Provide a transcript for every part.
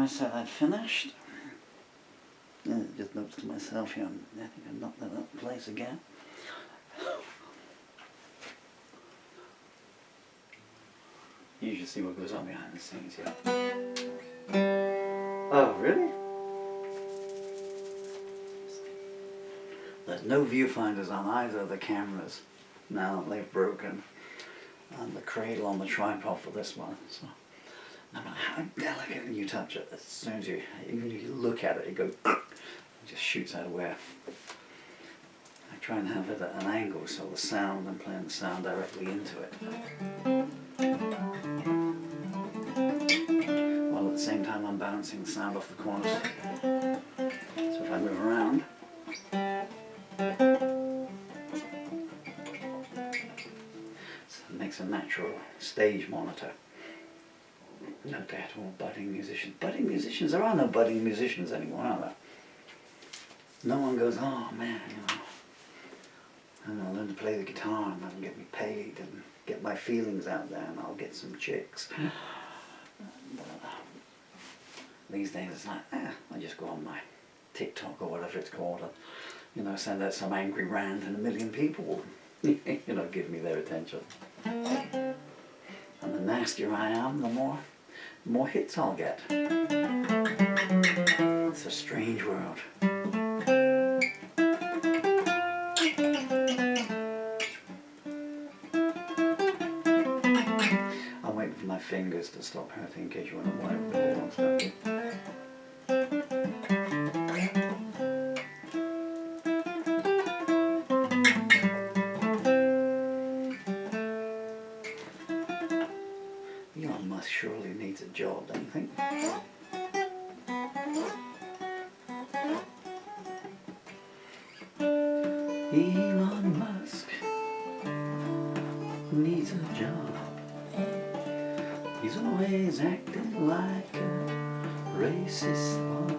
I said I'd finished. And just notes to myself here, I think I've knocked that out of place again. You should see what goes on behind the scenes here. Oh, really? There's no viewfinders on either of the cameras now that they've broken. And the cradle on the tripod for this one. So no matter how delicately you touch it, as soon as you, even if you look at it, it goes, it just shoots out of where. I try and have it at an angle so the sound, I'm playing the sound directly into it. While at the same time I'm bouncing the sound off the corners. So if I move around, it makes a natural stage monitor. No doubt all budding musicians. Budding musicians? There are no budding musicians anymore, are there? No one goes, oh man, you know, I'm going to learn to play the guitar and that'll get me paid and get my feelings out there and I'll get some chicks. And, these days it's like, I just go on my TikTok or whatever it's called and, you know, send out some angry rant and 1 million people will, you know, give me their attention. And the nastier I am, the more hits I'll get. It's a strange world. I'm waiting for my fingers to stop hurting in case you want to wipe the whole stuff. Elon Musk surely needs a job, don't you think? Elon Musk needs a job. He's always acting like a racist slob.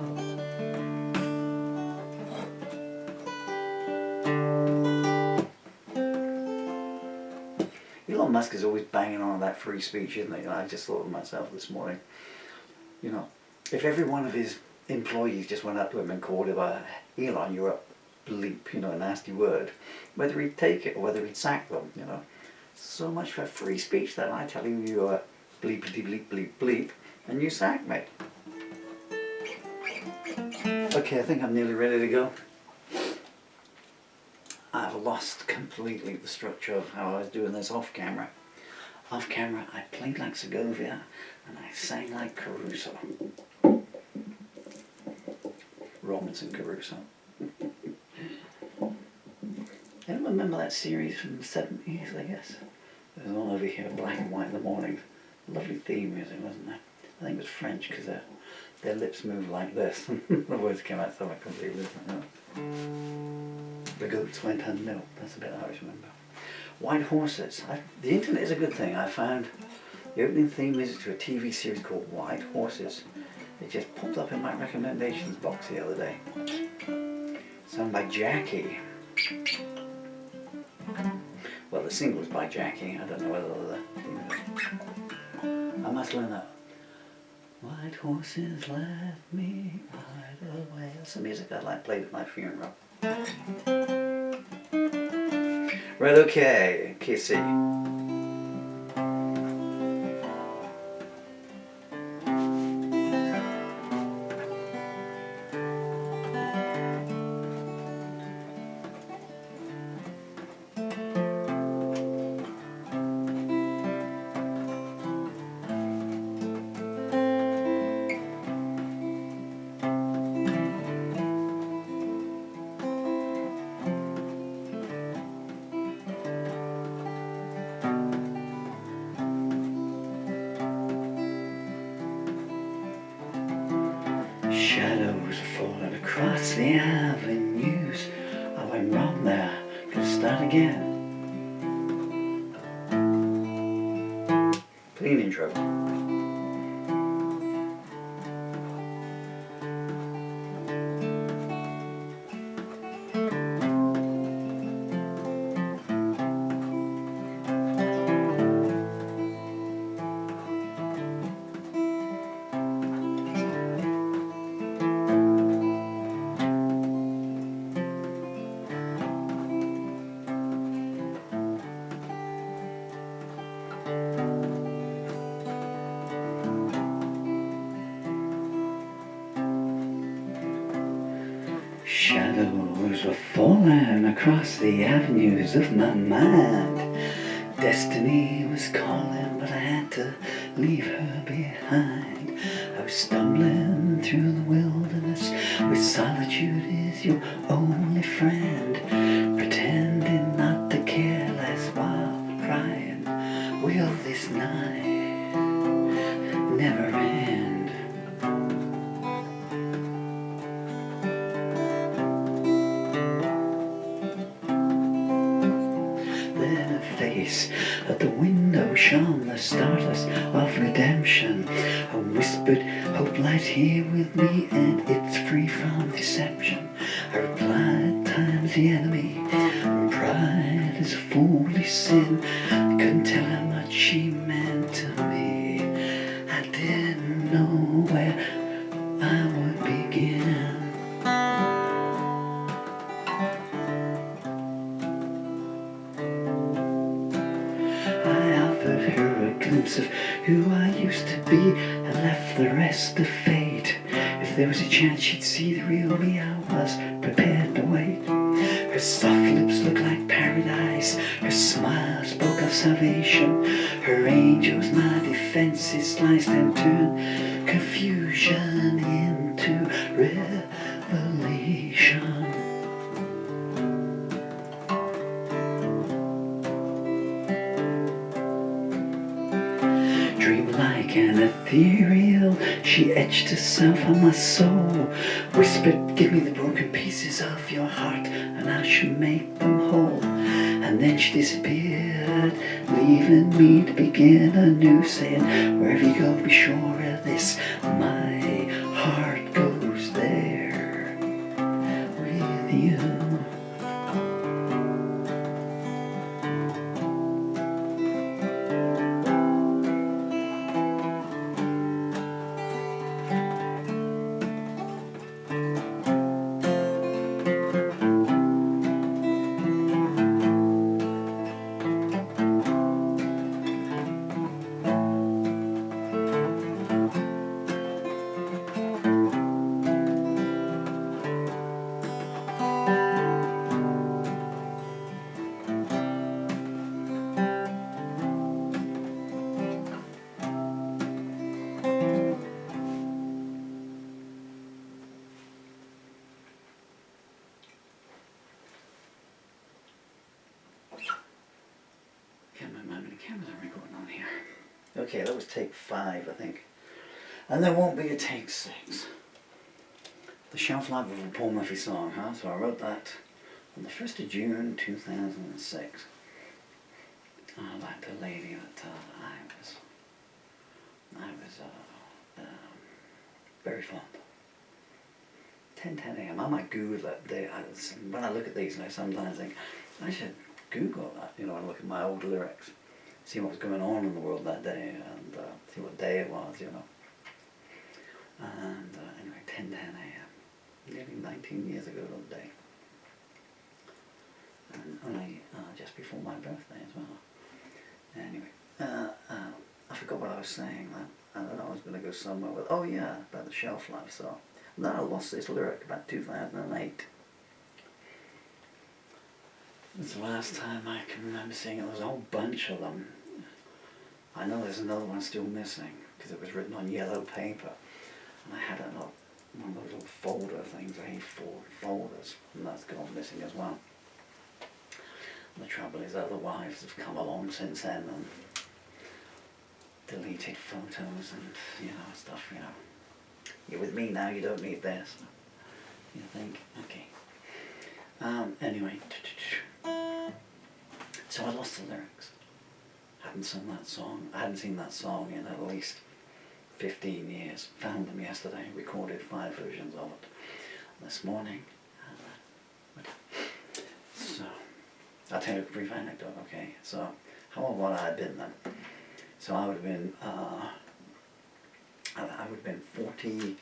Elon Musk is always banging on that free speech, isn't he? And I just thought to myself this morning, you know, if every one of his employees just went up to him and called him Elon, you're a bleep, you know, a nasty word, whether he'd take it or whether he'd sack them, you know. So much for free speech then. I tell you, you're bleepity bleep bleep bleep, and you sack me. Okay, I think I'm nearly ready to go. I've lost completely the structure of how I was doing this off camera. Off camera, I played like Segovia, and I sang like Caruso. Robinson Crusoe. Anyone remember that series from the 70s, I guess? There's one over here, black and white in the mornings. Lovely theme music, wasn't there? I think it was French because their lips moved like this. The words came out something completely different. The goats went unmilked. That's a bit I always remember. White Horses. The internet is a good thing. I found the opening theme music to a TV series called White Horses. It just popped up in my recommendations box the other day. Sung by Jackie. Well, the single was by Jackie. I don't know whether I must learn that. White horses let me ride away. That's the music I like played at my funeral. Right, okay, Kissy. Shadows falling across the avenues. I went wrong there, gonna start again. Clean intro. Shadows were falling across the avenues of my mind. Destiny was calling, but I had to leave her behind. I was stumbling through the wilderness with solitude is your only friend, pretending not to care less while crying. Will this night never end? Then a face at the window shone the stardust of redemption. I whispered, hope lies here with me and it's free from deception. I replied, time's the enemy and pride is a foolish sin. I couldn't tell how much she meant to me. I didn't know where I would begin. I offered her a glimpse of who I used to be and left the rest to fate. If there was a chance she'd see the real me, I was prepared to wait. Her soft lips looked like paradise, her smile spoke of salvation. Her angels, my defenses sliced and turned confusion into revelation. Dreamlike and ethereal, she etched herself on my soul. Whispered, give me the broken pieces of your heart and I shall make them whole. And then she disappeared, leaving me to begin anew, saying, wherever you go, be sure of this, my heart goes there with you. Can't remember how many cameras are recording on here. Okay, that was take 5, I think. And there won't be a take 6. The Shelf Life of a Paul Murphy song, huh? So I wrote that on the 1st of June 2006. About the lady that I was very fond of. 10:10 a.m. I might Google that day. When I look at these, I sometimes think I should Google that, you know, and look at my old lyrics, see what was going on in the world that day, and see what day it was, you know. And anyway, 10:10 a.m. Nearly 19 years ago today, and only just before my birthday as well. Anyway, I forgot what I was saying. I don't know. I was going to go somewhere with. Oh yeah, about the shelf life. So then I lost this lyric about 2008. It's the last time I can remember seeing it. There was a whole bunch of them. I know there's another one still missing because it was written on yellow paper, and I had one of those little folder things. I hate folders, and that's gone missing as well. And the trouble is, other wives have come along since then and deleted photos and stuff. You're with me now. You don't need this. You think, okay. Anyway. So I lost the lyrics. I hadn't sung that song. I hadn't seen that song in at least 15 years. Found them yesterday, recorded 5 versions of it this morning. So, I'll tell you a brief anecdote, okay? So, how old would I have been then? So I would have been, 40,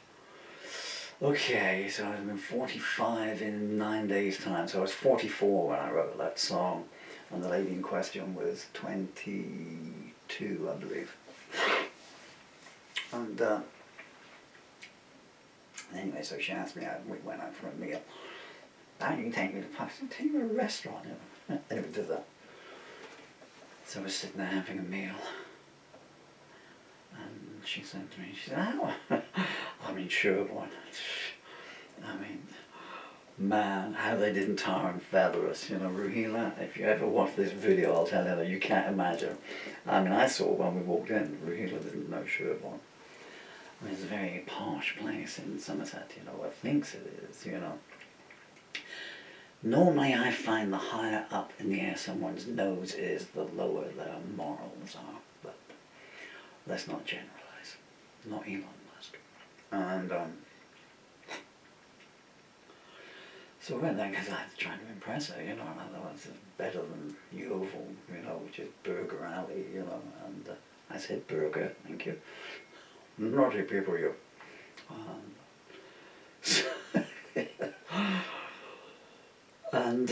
okay, so I would have been 45 in 9 days' time. So I was 44 when I wrote that song, and the lady in question was 22, I believe. And anyway, so she asked me out, we went out for a meal. "Why don't you take me to the park?" I said, "Take me to a restaurant, you know." Anyway, did that. So we're sitting there having a meal. And she said to me, she said, "Oh, I'm in Sherborne." I mean, man, how they didn't tar and feather us, you know, Ruhila. If you ever watch this video, I'll tell you that you can't imagine. I mean, I saw when we walked in, Ruhila didn't know Sherborne. I mean, it's a very posh place in Somerset, you know, or thinks it is, you know. Normally I find the higher up in the air someone's nose is, the lower their morals are, but let's not generalise. Not Elon Musk. And, so we went there because I was trying to impress her, you know, and otherwise it's better than Yeovil, you know, which is Burger Alley, you know, and I said, "Burger, thank you." Naughty people, you. And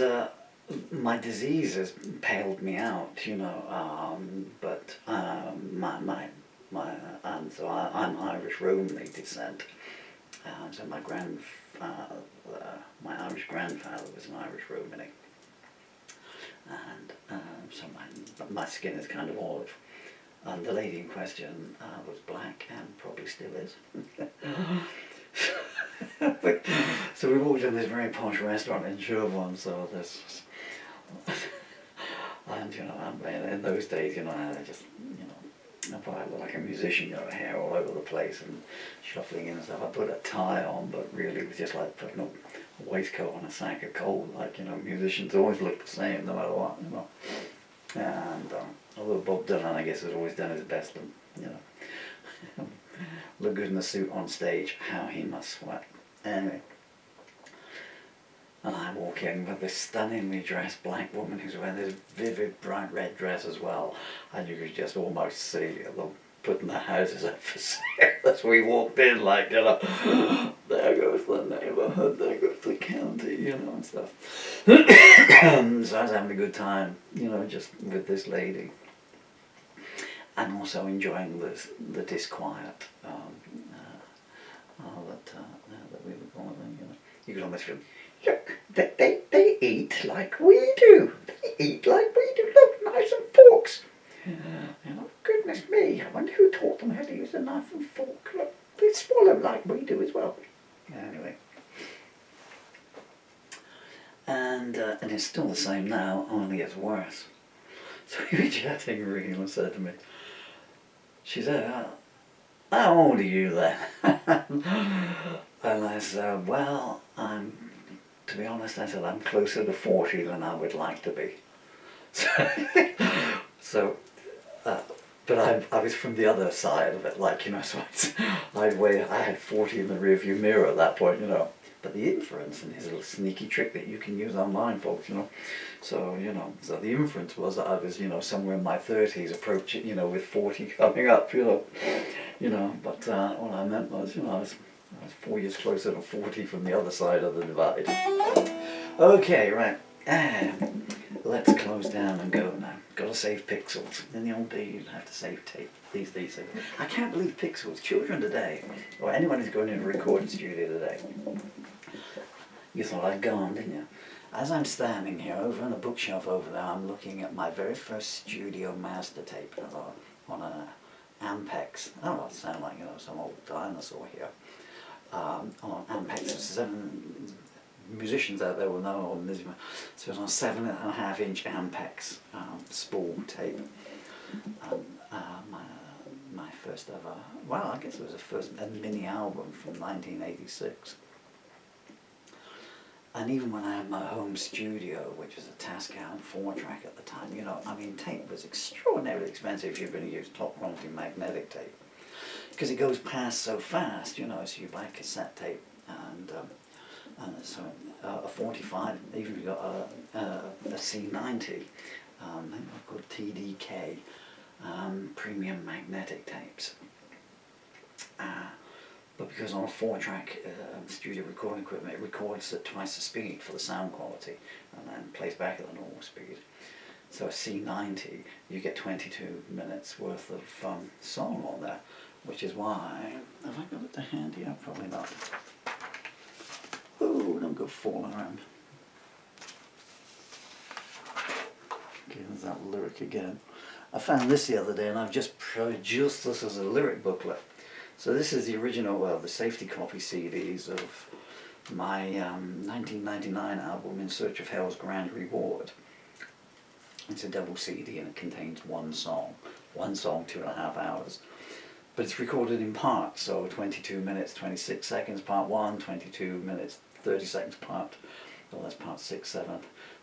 my disease has paled me out, you know, but so I'm Irish Romany descent. So my Irish grandfather was an Irish Romany, and so my skin is kind of olive. And the lady in question was black and probably still is. So we walked in this very posh restaurant in Sherborne, so this, and you know, in those days, you know, I just, you know, I probably looked like a musician, you know, hair all over the place and shuffling in and stuff. I put a tie on, but really it was just like putting a waistcoat on a sack of coal. Like, you know, musicians always look the same no matter what, you know. And although Bob Dylan, I guess, has always done his best, and you know, look good in a suit on stage. How he must sweat. Anyway, and I walk in with this stunningly dressed black woman who's wearing this vivid bright red dress as well, and you could just almost see them putting the houses up for sale as we walked in, like, you know, there goes the neighbourhood, there goes the county, you know, and stuff. So I was having a good time, you know, just with this lady, and also enjoying the disquiet that we were calling, you know. You could almost feel, look, they eat like we do. They eat like we do. Look, knives and forks. You know, goodness me, I wonder who taught them how to use a knife and fork. Look, they swallow like we do as well. Anyway. And it's still the same now, only it's worse. So we were chatting, and said to me, she said, "How old are you then?" And I said, "Well, to be honest," I said, "I'm closer to 40 than I would like to be." But I was from the other side of it, like, you know, so I had 40 in the rearview mirror at that point, you know. But the inference, and his little sneaky trick that you can use online, folks, you know. So, you know, so the inference was that I was, you know, somewhere in my 30s approaching, you know, with 40 coming up, you know. But what I meant was, you know, I was 4 years closer to 40 from the other side of the divide. Okay, right. Let's close down and go now. Got to save pixels. In the old days, you'd have to save tape. These days, I can't believe pixels. Children today, or anyone who's going into a recording studio today, you thought I'd gone, didn't you? As I'm standing here, over on the bookshelf over there, I'm looking at my very first studio master tape on an Ampex. I don't know what it sounds like, you know, some old dinosaur here. On Ampex, 7 musicians out there will know, so it was on 7.5-inch Ampex spool tape. My first ever, well, I guess it was a mini album from 1986. And even when I had my home studio, which was a Tascam 4-track at the time, you know, I mean, tape was extraordinarily expensive if you're going to use top quality magnetic tape, because it goes past so fast, you know. So you buy cassette tape, and so a 45, even if you got a C90, called TDK, premium magnetic tapes. But because on a 4-track studio recording equipment, it records at twice the speed for the sound quality, and then plays back at the normal speed. So a C90, you get 22 minutes worth of song on there, which is why, have I got it to hand here? Probably not. Oh, don't go falling around. There's that lyric again. I found this the other day and I've just produced this as a lyric booklet. So this is the original, well, the safety copy CDs of my 1999 album In Search of Hell's Grand Reward. It's a double CD and it contains one song, 2.5 hours. But it's recorded in parts, so 22 minutes, 26 seconds, part 1, 22 minutes, 30 seconds, part, well that's part 6, 7,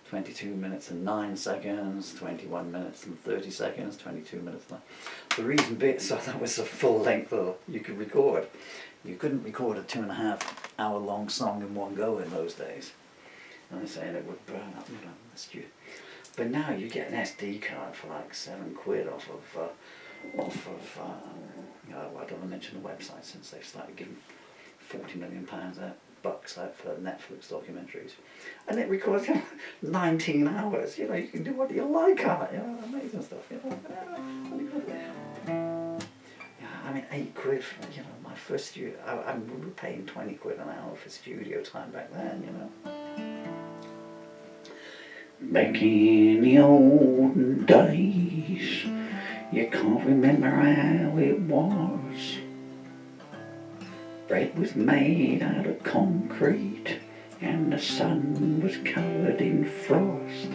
22 minutes and 9 seconds, 21 minutes and 30 seconds, 22 minutes. The reason being, so that was the full length that you could record. You couldn't record a 2.5 hour long song in one go in those days. And they're saying it would burn up, the studio. But now you get an SD card for like £7 off of I don't want to mention the website since they've started giving £40 million bucks out for Netflix documentaries, and it records 19 hours. You can do what you like on it. Amazing stuff. I mean, £8 for my first studio. We were paying £20 an hour for studio time back then. Back in the olden days, you can't remember how it was. Bread was made out of concrete and the sun was covered in frost.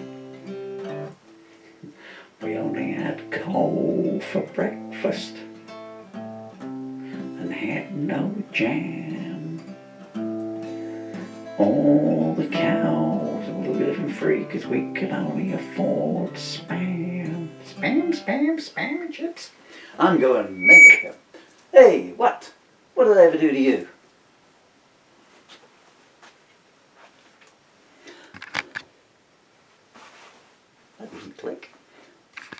We only had coal for breakfast and had no jam. All the cows were living free because we could only afford spam. Spam and chips. I'm going mental here. Hey, what? What did I ever do to you? That didn't click.